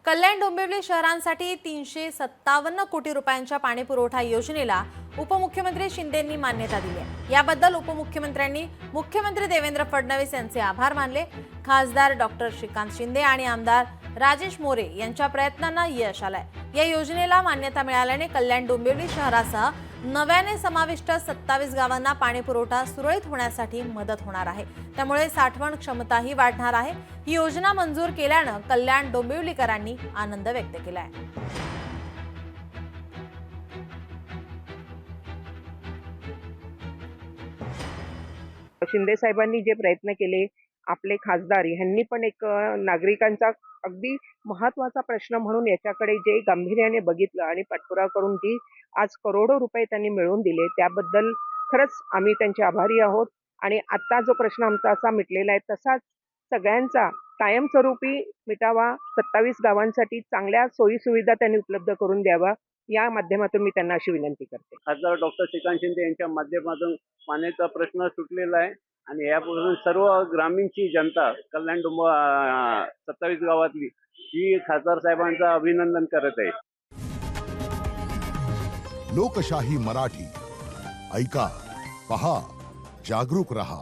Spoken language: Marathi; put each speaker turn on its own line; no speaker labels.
कल्याण डोंबिवली शहरांसाठी 357 कोटी रुपयांच्या पाणी पुरवठा योजनेला उपमुख्यमंत्री शिंदेंनी मान्यता दिली आहे। याबद्दल उपमुख्यमंत्र्यांनी मुख्यमंत्री देवेंद्र फडणवीस यांचे आभार मानले। खासदार डॉक्टर श्रीकांत शिंदे आणि आमदार राजेश मोरे यांच्या प्रयत्नांना यश आलंय। या योजनेला मान्यता मिळाल्याने कल्याण डोंबिवली शहरासह नव्याने समाविष्ट 27 गावांना पाणी पुरवठा सुरळीत होण्यासाठी मदत होणार आहे। त्यामुळे साठवण क्षमताही वाढणार आहे। ही योजना मंजूर केल्याने कल्याण डोंबिवलीकरांनी आनंद व्यक्त केलाय।
शिंदे साहेबांनी जे प्रयत्न केले, आपले खासदार यांनी पण एक नागरिकांचा अगदी महत्त्वाचा प्रश्न म्हणून याच्याकडे जे गांभीर्याने बघितलं आणि पाठपुरावा करून जी आज करोडो रुपये त्यांनी मिळवून दिले, त्याबद्दल खरंच आम्ही त्यांचे आभारी आहोत। आणि आता जो प्रश्न आमचा असा मिटलेला आहे, तसाच सगळ्यांचा कायमस्वरूपी मिटावा। 27 गावांसाठी चांगल्या सोयी सुविधा त्यांनी उपलब्ध करून द्यावा, या माध्यमातून मी त्यांना अशी विनंती करते।
खासदार डॉक्टर श्रीकांत शिंदे यांच्या माध्यमातून पाण्याचा प्रश्न सुटलेला आहे आणि यापासून सर्व ग्रामीणची जनता कल्याण 27 गावातली ही खासदार साहेबांचं अभिनंदन करत आहे।
लोकशाही मराठी ऐका, पहा, जागरूक रहा।